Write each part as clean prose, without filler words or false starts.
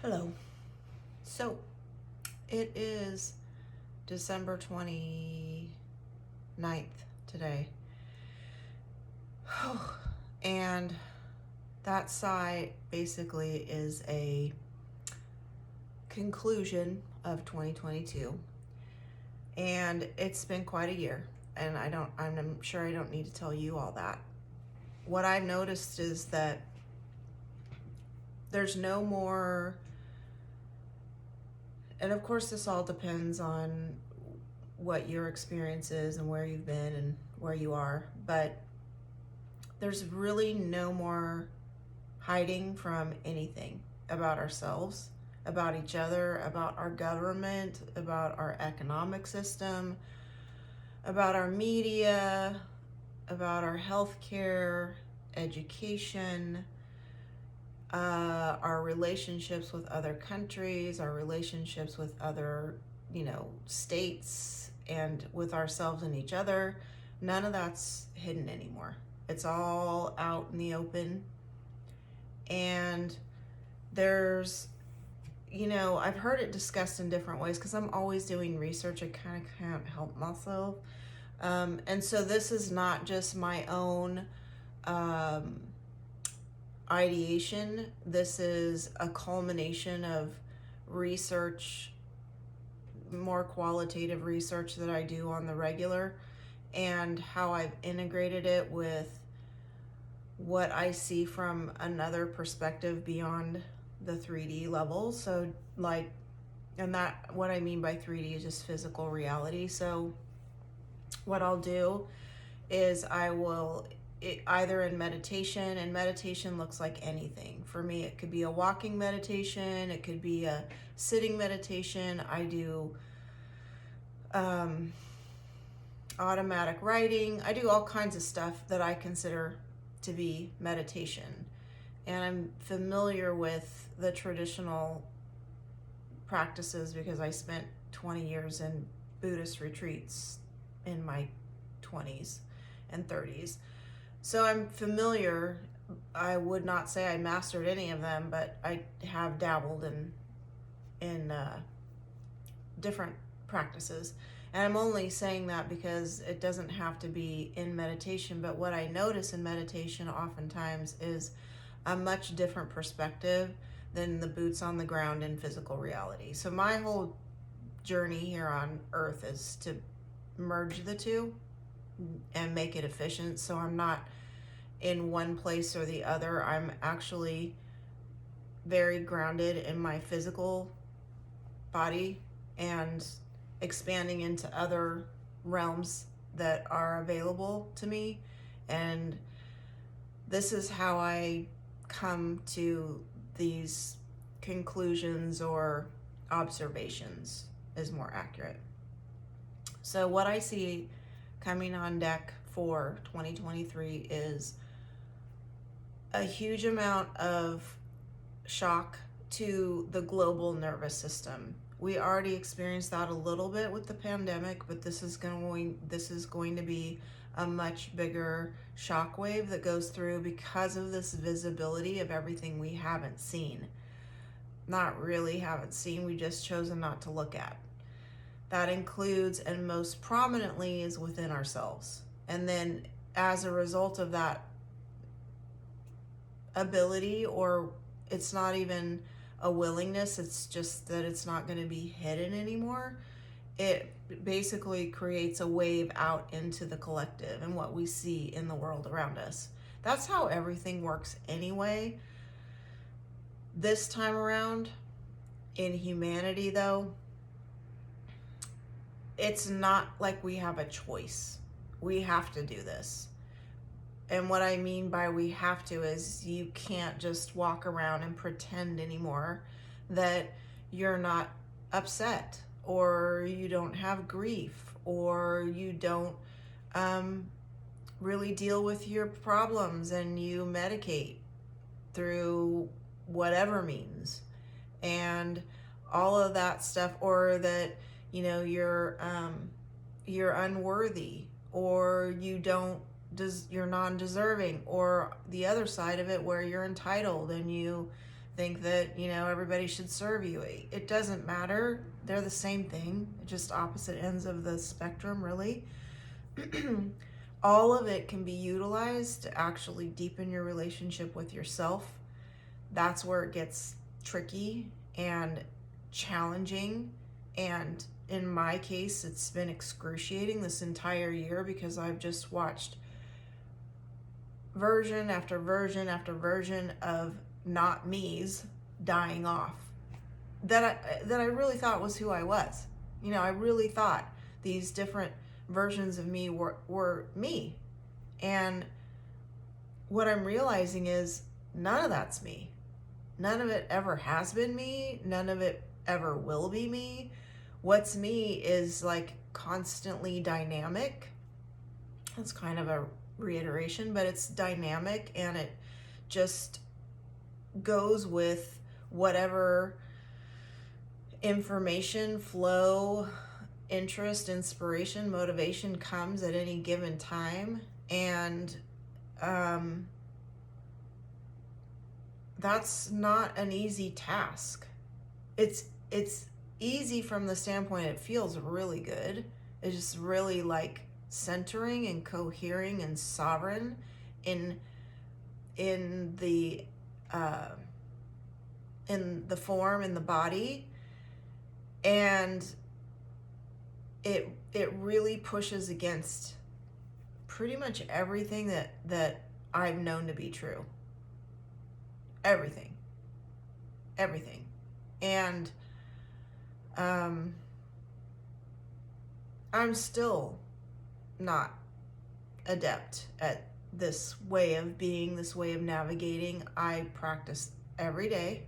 Hello. So it is December 29th today. And that sigh basically is a conclusion of 2022. And it's been quite a year. And I'm sure I don't need to tell you all that. What I've noticed is that there's no more, and of course, this all depends on what your experience is and where you've been and where you are, but there's really no more hiding from anything about ourselves, about each other, about our government, about our economic system, about our media, about our healthcare, education, our relationships with other countries, our relationships with other, states, and with ourselves and each other. None of that's hidden anymore. It's all out in the open. And there's, I've heard it discussed in different ways because I'm always doing research. I kind of can't help myself. And so this is not just my own ideation. This is a culmination of research, more qualitative research that I do on the regular, and how I've integrated it with what I see from another perspective beyond the 3D level. So and that, what I mean by 3D is just physical reality. So what I'll do is I will either in meditation, and meditation looks like anything. For me, it could be a walking meditation, it could be a sitting meditation. I do automatic writing. I do all kinds of stuff that I consider to be meditation. And I'm familiar with the traditional practices because I spent 20 years in Buddhist retreats in my 20s and 30s. So I'm familiar. I would not say I mastered any of them, but I have dabbled in different practices. And I'm only saying that because it doesn't have to be in meditation, but what I notice in meditation oftentimes is a much different perspective than the boots on the ground in physical reality. So my whole journey here on earth is to merge the two and make it efficient. So I'm not in one place or the other. I'm actually very grounded in my physical body and expanding into other realms that are available to me. And this is how I come to these conclusions, or observations is more accurate. So what I see coming on deck for 2023 is a huge amount of shock to the global nervous system. We already experienced that a little bit with the pandemic, but this is going to be a much bigger shockwave that goes through because of this visibility of everything we haven't seen. Not really haven't seen, we just chosen not to look at. That includes, and most prominently, is within ourselves. And then as a result of that ability, or it's not even a willingness, it's just that it's not going to be hidden anymore, it basically creates a wave out into the collective and what we see in the world around us. That's how everything works anyway. This time around, in humanity though, it's not like we have a choice. We have to do this. And what I mean by we have to is you can't just walk around and pretend anymore that you're not upset, or you don't have grief, or you don't really deal with your problems and you medicate through whatever means and all of that stuff, or that you're unworthy, or you're non-deserving, or the other side of it where you're entitled and you think that, everybody should serve you. It doesn't matter. They're the same thing, just opposite ends of the spectrum, really. All of it can be utilized to actually deepen your relationship with yourself. That's where it gets tricky and challenging. And in my case, it's been excruciating this entire year because I've just watched version after version after version of not me's dying off that I really thought was who I was. I really thought these different versions of me were me. And what I'm realizing is none of that's me. None of it ever has been me. None of it ever will be me. What's me is like constantly dynamic. That's kind of a reiteration, but it's dynamic, and it just goes with whatever information flow, interest, inspiration, motivation comes at any given time. And that's not an easy task. It's easy from the standpoint it feels really good. It's just really like centering and cohering and sovereign in the form, in the body. And it really pushes against pretty much everything that I've known to be true. Everything. And I'm still not adept at this way of being, this way of navigating. I practice every day.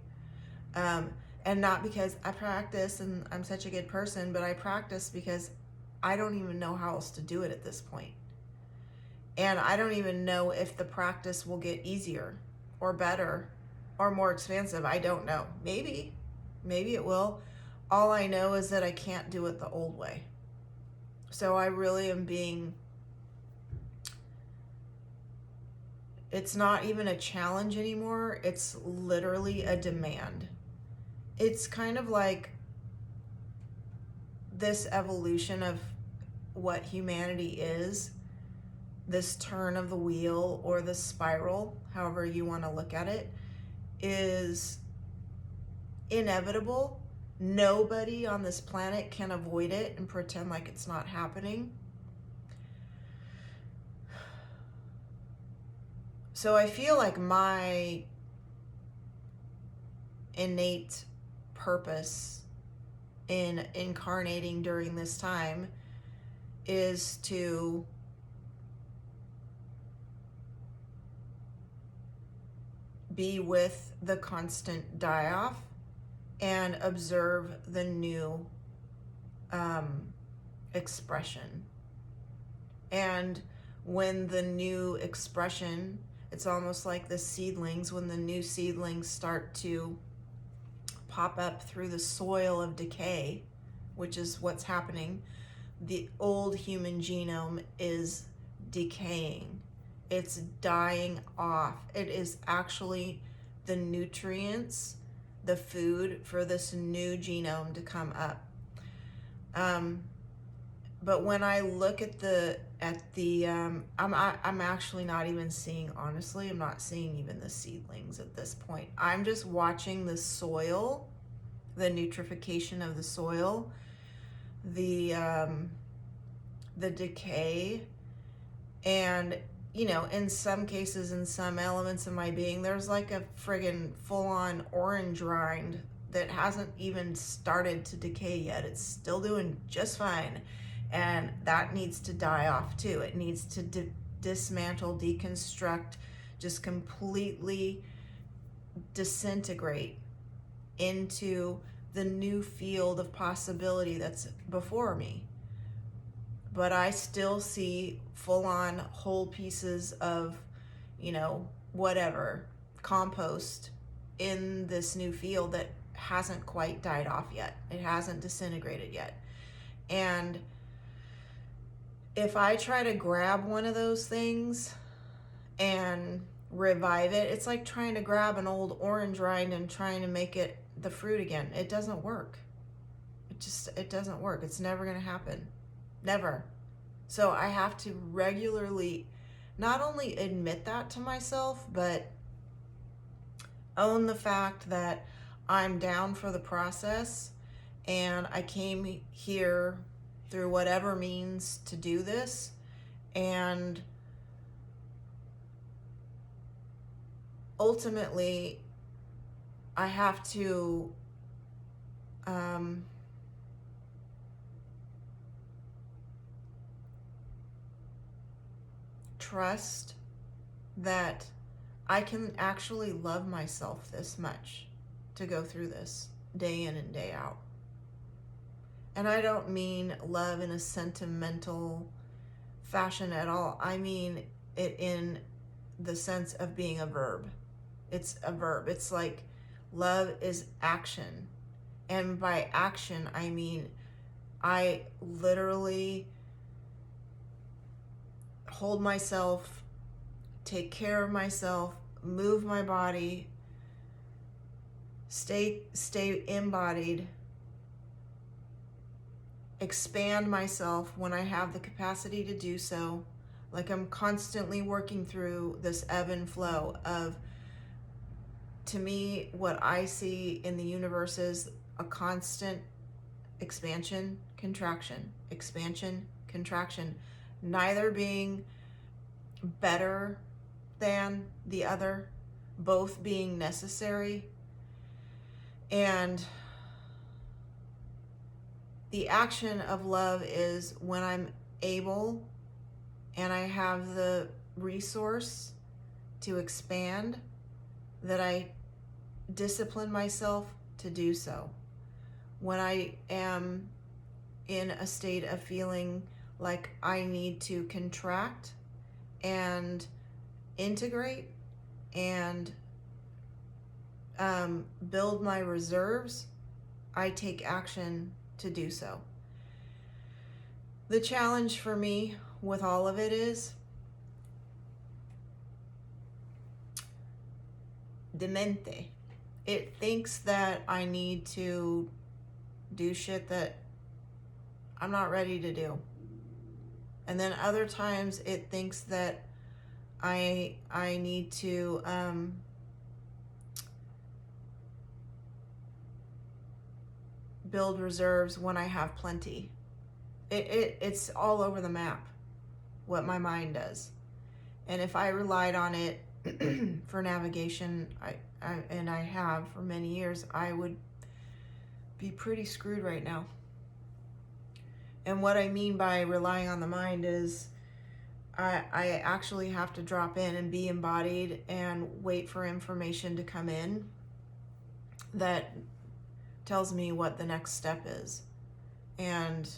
And not because I practice and I'm such a good person, but I practice because I don't even know how else to do it at this point. And I don't even know if the practice will get easier or better or more expansive. I don't know. Maybe it will. All I know is that I can't do it the old way. So I really am being, it's not even a challenge anymore. It's literally a demand. It's kind of like this evolution of what humanity is, this turn of the wheel or the spiral, however you want to look at it, is inevitable. Nobody on this planet can avoid it and pretend like it's not happening. So I feel like my innate purpose in incarnating during this time is to be with the constant die-off and observe the new expression. And when the new expression, it's almost like the seedlings, when the new seedlings start to pop up through the soil of decay, which is what's happening, the old human genome is decaying. It's dying off. It is actually the nutrients, the food for this new genome to come up. But when I look at the I'm actually not even seeing, honestly, I'm not seeing even the seedlings at this point. I'm just watching the soil, the nutrification of the soil, the decay, and in some cases, in some elements of my being, there's like a friggin' full-on orange rind that hasn't even started to decay yet. It's still doing just fine. And that needs to die off too. It needs to dismantle, deconstruct, just completely disintegrate into the new field of possibility that's before me. But I still see full-on whole pieces of, whatever, compost in this new field that hasn't quite died off yet. It hasn't disintegrated yet. And if I try to grab one of those things and revive it. It's like trying to grab an old orange rind and trying to make it the fruit again. It doesn't work. It doesn't work. It's never going to happen. Never. So I have to regularly not only admit that to myself, but own the fact that I'm down for the process and I came here through whatever means to do this. And ultimately, I have to trust that I can actually love myself this much to go through this day in and day out. And I don't mean love in a sentimental fashion at all. I mean it in the sense of being a verb. It's a verb. It's like love is action. And by action, I mean I literally hold myself, take care of myself, move my body, stay embodied, expand myself when I have the capacity to do so. Like I'm constantly working through this ebb and flow of, to me, what I see in the universe is a constant expansion, contraction, expansion, contraction, neither being better than the other, both being necessary. And the action of love is when I'm able and I have the resource to expand, that I discipline myself to do so. When I am in a state of feeling like I need to contract and integrate and build my reserves, I take action to do so. The challenge for me with all of it is demente. It thinks that I need to do shit that I'm not ready to do. And then other times it thinks that I need to build reserves when I have plenty. It's all over the map what my mind does. And if I relied on it for navigation, and I have for many years, I would be pretty screwed right now. And what I mean by relying on the mind is I actually have to drop in and be embodied and wait for information to come in that tells me what the next step is. And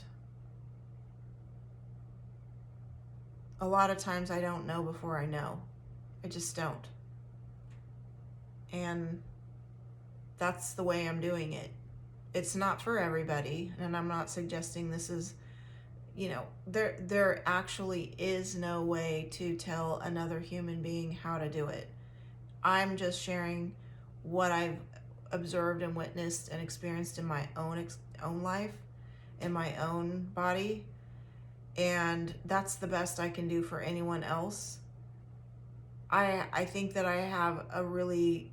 a lot of times I don't know before I know. I just don't. And that's the way I'm doing it. It's not for everybody, and I'm not suggesting this is, there actually is no way to tell another human being how to do it. I'm just sharing what I've observed and witnessed and experienced in my own life, in my own body, and that's the best I can do for anyone else. I think that I have a really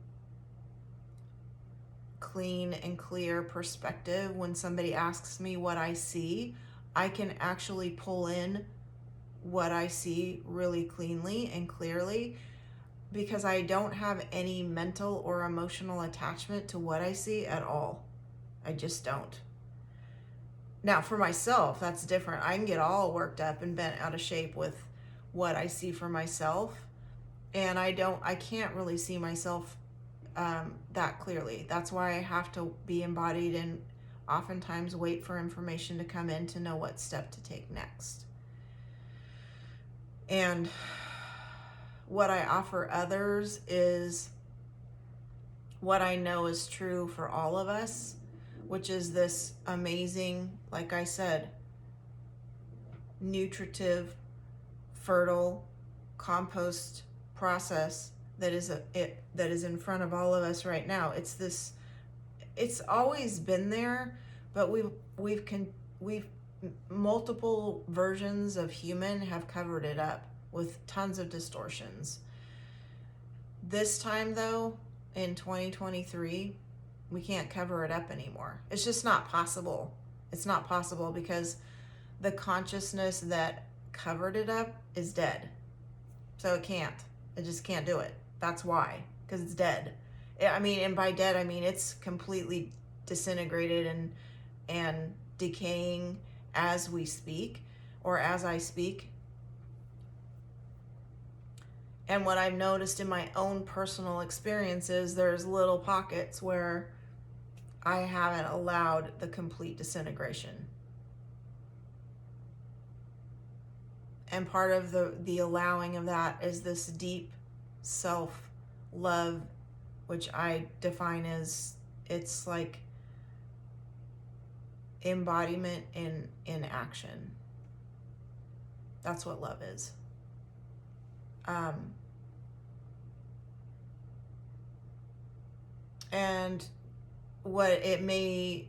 clean and clear perspective. When somebody asks me what I see, I can actually pull in what I see really cleanly and clearly, because I don't have any mental or emotional attachment to what I see at all. I just don't. Now, for myself, that's different. I can get all worked up and bent out of shape with what I see for myself, and I can't really see myself that clearly. That's why I have to be embodied and oftentimes wait for information to come in to know what step to take next. And what I offer others is what I know is true for all of us, which is this amazing, like I said, nutritive, fertile compost process that is in front of all of us right now. It's always been there, but we've multiple versions of human have covered it up with tons of distortions. This time though, in 2023, we can't cover it up anymore. It's just not possible. It's not possible because the consciousness that covered it up is dead. So it can't. It just can't do it. That's why, because it's dead. I mean, and by dead, I mean it's completely disintegrated and decaying as we speak, or as I speak. And what I've noticed in my own personal experiences, there's little pockets where I haven't allowed the complete disintegration. And part of the allowing of that is this deep self-love, which I define as, it's like embodiment in action. That's what love is. And what it may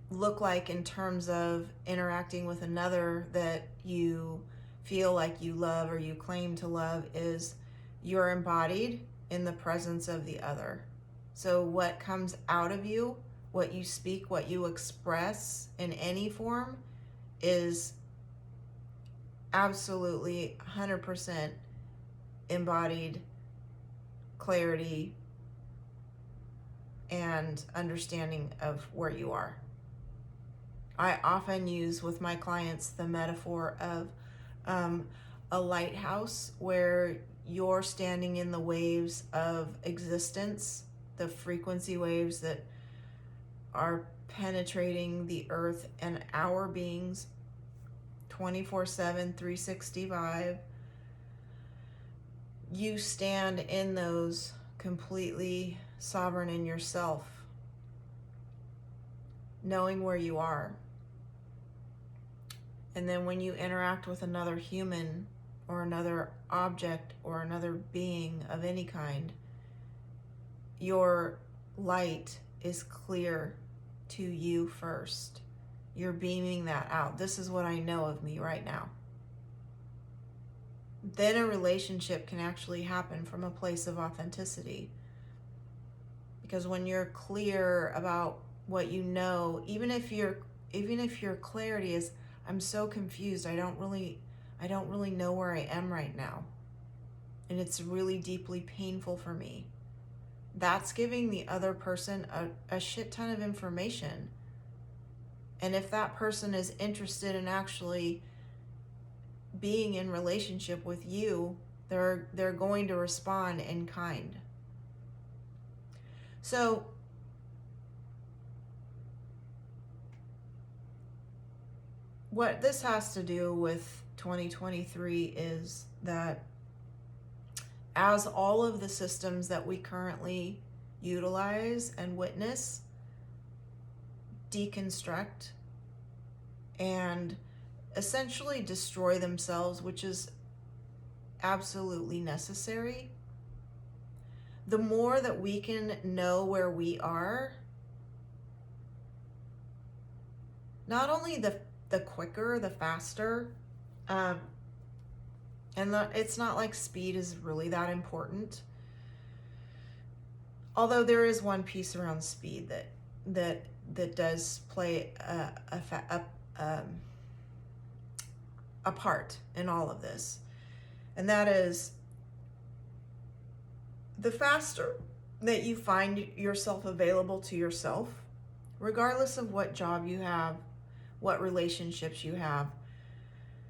look like in terms of interacting with another that you feel like you love or you claim to love is you're embodied in the presence of the other. So what comes out of you, what you speak, what you express in any form is absolutely 100% embodied clarity and understanding of where you are. I often use with my clients the metaphor of a lighthouse where you're standing in the waves of existence, the frequency waves that are penetrating the earth and our beings 24/7, 365. You stand in those completely sovereign in yourself, knowing where you are. And then when you interact with another human or another object or another being of any kind, your light is clear to you first. You're beaming that out. This is what I know of me right now. Then a relationship can actually happen from a place of authenticity. Because when you're clear about what you know, even if your clarity is, I'm so confused, I don't really know where I am right now, and it's really deeply painful for me. That's giving the other person a shit ton of information. And if that person is interested in actually being in relationship with you, they're going to respond in kind. So what this has to do with 2023 is that as all of the systems that we currently utilize and witness deconstruct and essentially destroy themselves, which is absolutely necessary, the more that we can know where we are, not only the quicker, the faster, and it's not like speed is really that important. Although there is one piece around speed that does play a part in all of this, and that is the faster that you find yourself available to yourself, regardless of what job you have, what relationships you have,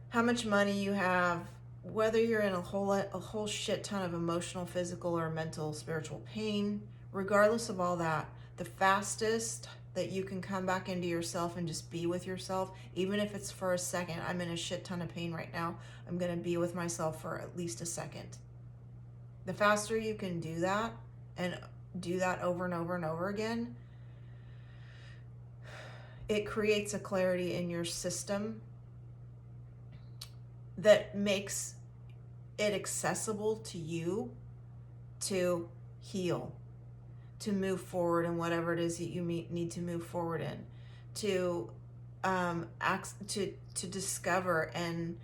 how much money you have, whether you're in a whole shit ton of emotional, physical, or mental, spiritual pain, regardless of all that, the fastest that you can come back into yourself and just be with yourself, even if it's for a second. I'm in a shit ton of pain right now. I'm going to be with myself for at least a second. The faster you can do that and do that over and over and over again, it creates a clarity in your system that makes it accessible to you to heal, to move forward in whatever it is that you need to move forward in, to to discover and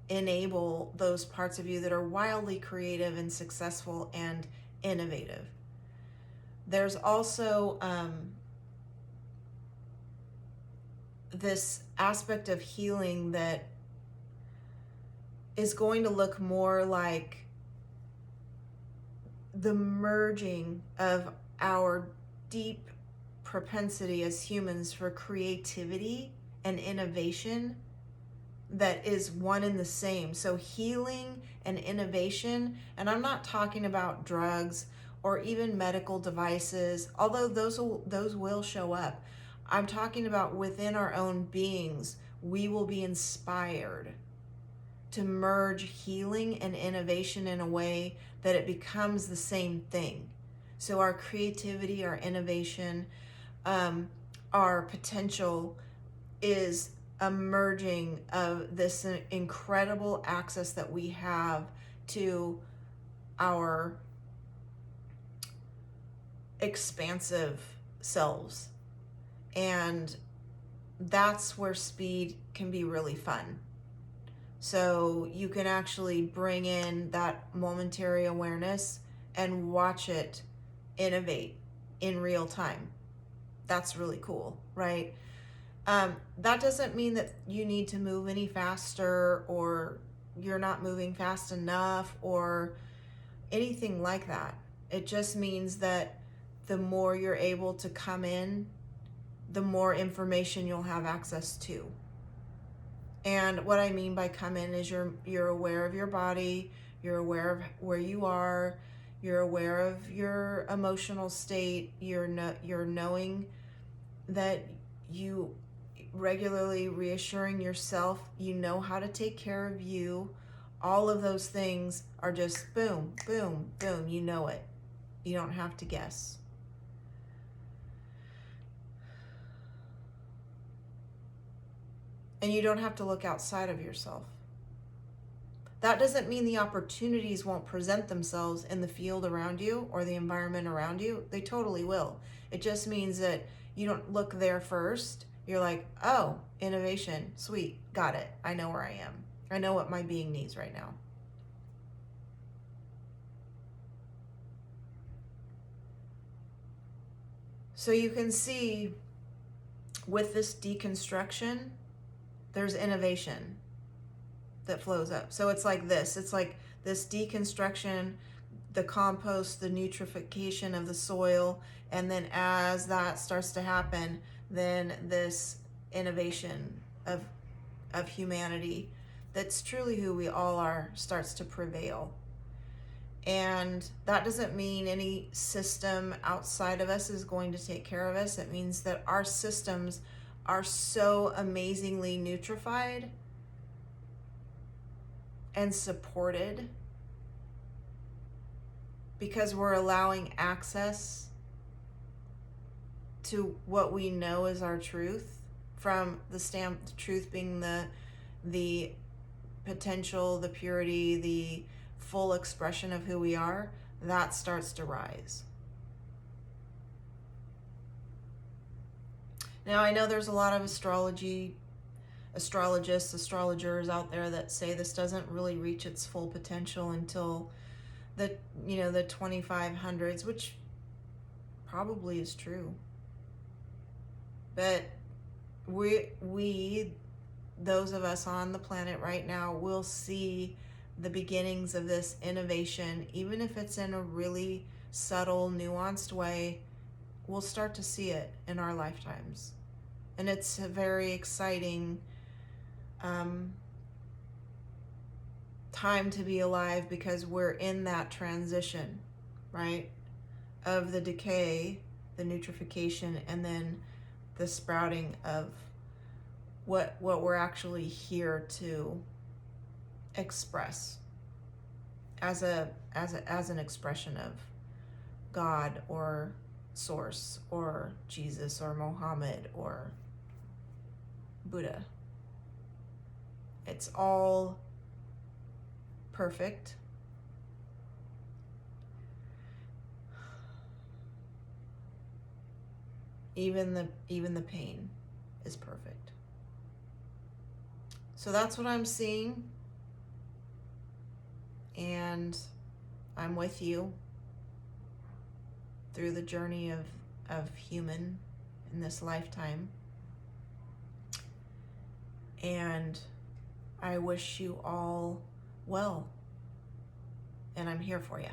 enable those parts of you that are wildly creative and successful and innovative. There's also this aspect of healing that is going to look more like the merging of our deep propensity as humans for creativity and innovation that is one and the same. So healing and innovation, and I'm not talking about drugs or even medical devices, although those will show up. I'm talking about within our own beings, we will be inspired to merge healing and innovation in a way that it becomes the same thing. So our creativity, our innovation, our potential is a merging of this incredible access that we have to our expansive selves. And that's where speed can be really fun. So you can actually bring in that momentary awareness and watch it innovate in real time. That's really cool, right? That doesn't mean that you need to move any faster or you're not moving fast enough or anything like that. It just means that the more you're able to come in, the more information you'll have access to. And what I mean by come in is you're aware of your body, you're aware of where you are, you're aware of your emotional state, you're knowing that you regularly reassuring yourself, you know how to take care of you. All of those things are just boom, boom, boom, you know it. You don't have to guess. And you don't have to look outside of yourself. That doesn't mean the opportunities won't present themselves in the field around you or the environment around you. They totally will. It just means that you don't look there first. You're like, oh, innovation, sweet, got it. I know where I am. I know what my being needs right now. So you can see with this deconstruction, there's innovation that flows up. So it's like this. It's like this deconstruction, the compost, the nutrification of the soil, and then as that starts to happen, then this innovation of humanity that's truly who we all are starts to prevail. And that doesn't mean any system outside of us is going to take care of us. It means that our systems are so amazingly nutrified and supported because we're allowing access to what we know is our truth, from the truth being the potential, the purity, the full expression of who we are. That starts to rise. Now, I know there's a lot of astrologists, astrologers out there that say this doesn't really reach its full potential until the 2500s, which probably is true. But we those of us on the planet right now will see the beginnings of this innovation, even if it's in a really subtle, nuanced way. We'll start to see it in our lifetimes. And it's a very exciting time to be alive, because we're in that transition, right? Of the decay, the nutrification, and then the sprouting of what we're actually here to express as an expression of God or Source or Jesus or Mohammed or Buddha. It's all perfect. Even the pain is perfect. So that's what I'm seeing. And I'm with you through the journey of human in this lifetime. And I wish you all well. And I'm here for you.